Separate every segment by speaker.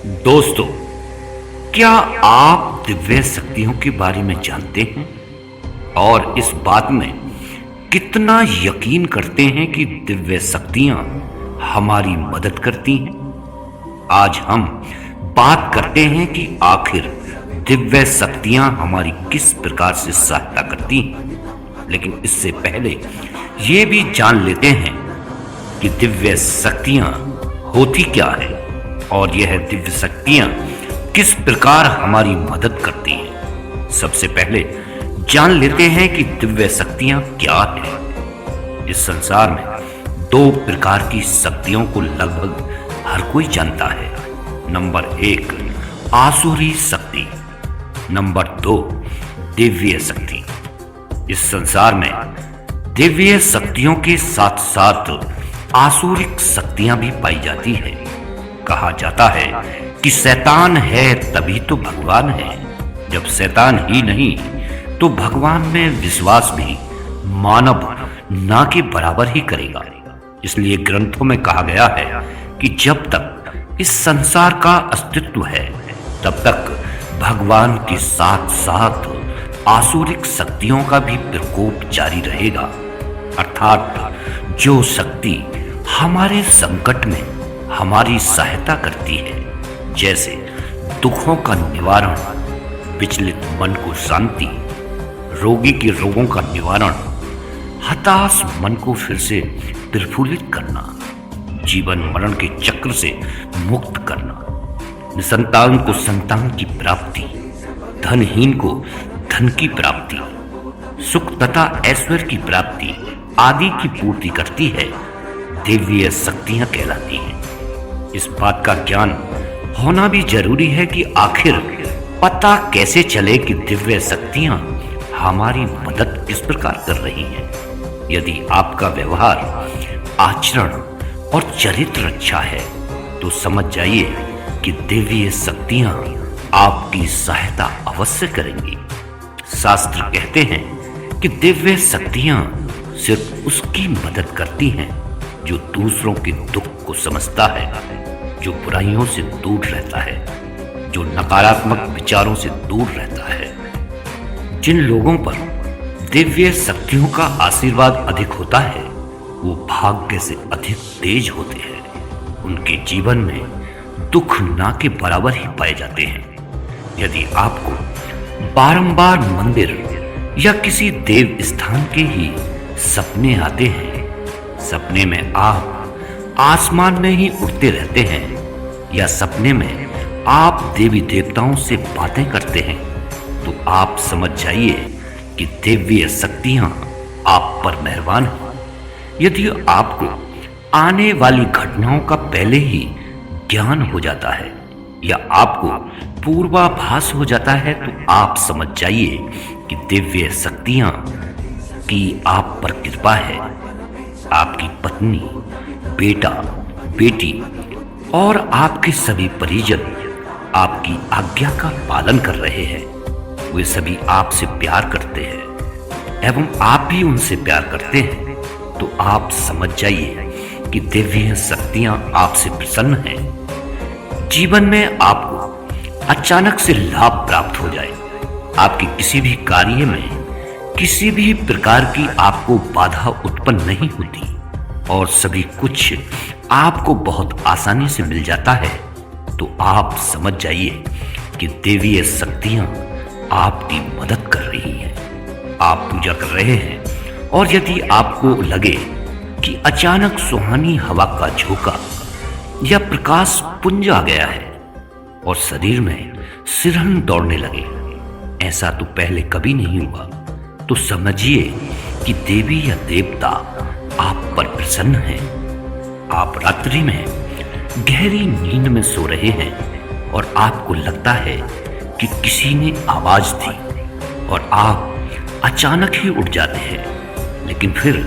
Speaker 1: दोस्तों, क्या आप दिव्य शक्तियों के बारे में जानते हैं और इस बात में कितना यकीन करते हैं कि दिव्य शक्तियां हमारी मदद करती हैं? आज हम बात करते हैं कि आखिर दिव्य शक्तियां हमारी किस प्रकार से सहायता करती हैं। लेकिन इससे पहले ये भी जान लेते हैं कि दिव्य शक्तियां होती क्या है और यह दिव्य शक्तियां किस प्रकार हमारी मदद करती हैं। सबसे पहले जान लेते हैं कि दिव्य शक्तियां क्या है। इस संसार में दो प्रकार की शक्तियों को लगभग हर कोई जानता है। नंबर 1 आसुरी शक्ति, नंबर 2 दिव्य शक्ति। इस संसार में दिव्य शक्तियों के साथ साथ आसुरिक शक्तियां भी पाई जाती है। कहा जाता है कि शैतान है तभी तो भगवान है। जब शैतान ही नहीं तो भगवान में विश्वास भी मानव ना के बराबर ही करेगा। इसलिए ग्रंथों में कहा गया है कि जब तक इस संसार का अस्तित्व है तब तक भगवान के साथ साथ आसुरिक शक्तियों का भी प्रकोप जारी रहेगा। अर्थात जो शक्ति हमारे संकट में हमारी सहायता करती है, जैसे दुखों का निवारण, विचलित मन को शांति, रोगी के रोगों का निवारण, हताश मन को फिर से प्रफुल्लित करना, जीवन मरण के चक्र से मुक्त करना, निसंतान को संतान की प्राप्ति, धनहीन को धन की प्राप्ति, सुख तथा ऐश्वर्य की प्राप्ति आदि की पूर्ति करती है, दिव्य शक्तियां कहलाती हैं। इस बात का ज्ञान होना भी जरूरी है कि आखिर पता कैसे चले कि दिव्य शक्तियां हमारी मदद किस प्रकार कर रही हैं। यदि आपका व्यवहार, आचरण और चरित्र अच्छा है तो समझ जाइए कि दिव्य शक्तियां आपकी सहायता अवश्य करेंगी। शास्त्र कहते हैं कि दिव्य शक्तियां सिर्फ उसकी मदद करती हैं जो दूसरों के दुख को समझता है, जो बुराइयों से दूर रहता है, जो नकारात्मक विचारों से दूर रहता है। जिन लोगों पर दिव्य शक्तियों का आशीर्वाद अधिक होता है वो भाग्य से अधिक तेज होते हैं। उनके जीवन में दुख ना के बराबर ही पाए जाते हैं। यदि आपको बारंबार मंदिर या किसी देव स्थान के ही सपने आते हैं, सपने में आप आसमान में ही उड़ते रहते हैं या सपने में आप देवी देवताओं से बातें करते हैं, तो आप समझ जाइए कि दिव्य शक्तियां आप पर मेहरबान हैं। यदि आपको आने वाली घटनाओं का पहले ही ज्ञान हो जाता है या आपको पूर्वाभास हो जाता है तो आप समझ जाइए कि दिव्य शक्तियां की आप पर कृपा है। आपकी पत्नी, बेटा, बेटी और आपके सभी परिजन आपकी आज्ञा का पालन कर रहे हैं। वे सभी आपसे प्यार करते हैं एवं आप भी उनसे प्यार करते हैं, तो आप समझ जाइए कि दिव्य शक्तियां आपसे प्रसन्न हैं। जीवन में आपको अचानक से लाभ प्राप्त हो जाए, आपके किसी भी कार्य में किसी भी प्रकार की आपको बाधा उत्पन्न नहीं होती और सभी कुछ आपको बहुत आसानी से मिल जाता है, तो आप समझ जाइए कि दिव्य शक्तियां आपकी मदद कर रही हैं। आप पूजा कर रहे हैं और यदि आपको लगे कि अचानक सुहानी हवा का झोंका या प्रकाश पुंज आ गया है और शरीर में सिरहन दौड़ने लगे, ऐसा तो पहले कभी नहीं हुआ, तो समझिए कि देवी या देवता आप पर प्रसन्न हैं। आप रात्रि में गहरी नींद में सो रहे हैं और आपको लगता है कि किसी ने आवाज दी और आप अचानक ही उठ जाते हैं, लेकिन फिर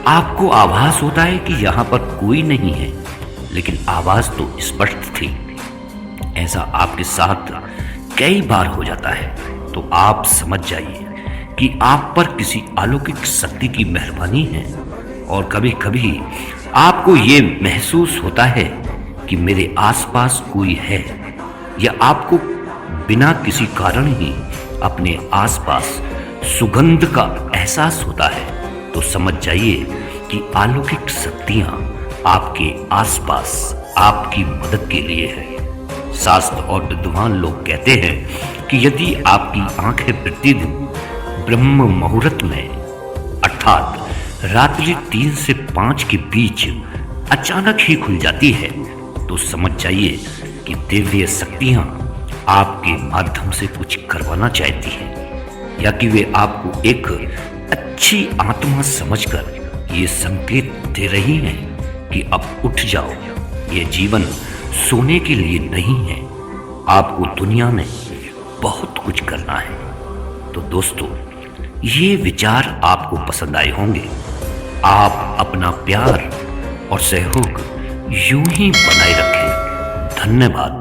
Speaker 1: आपको आभास होता है कि यहाँ पर कोई नहीं है, लेकिन आवाज तो स्पष्ट थी। ऐसा आपके साथ कई बार हो जाता है, तो आप समझ जाइए कि आप पर किसी अलौकिक शक्ति की मेहरबानी है। और कभी कभी आपको ये महसूस होता है कि मेरे आसपास कोई है या आपको बिना किसी कारण ही अपने आसपास सुगंध का एहसास होता है, तो समझ जाइए कि अलौकिक शक्तियां आपके आसपास आपकी मदद के लिए है। शास्त्र और विद्वान लोग कहते हैं कि यदि आपकी आंखें प्रतिदिन ब्रह्म मुहूर्त में अर्थात रात्रि 3 से 5 के बीच अचानक ही खुल जाती है, तो समझ जाइए कि दिव्य शक्तियां आपके माध्यम से कुछ करवाना चाहती हैं, या कि वे आपको एक अच्छी आत्मा समझकर ये संकेत दे रही हैं कि अब उठ जाओ, ये जीवन सोने के लिए नहीं है, आपको दुनिया में बहुत कुछ करना है। तो दोस्तों, ये विचार आपको पसंद आए होंगे। आप अपना प्यार और सहयोग यूं ही बनाए रखें। धन्यवाद।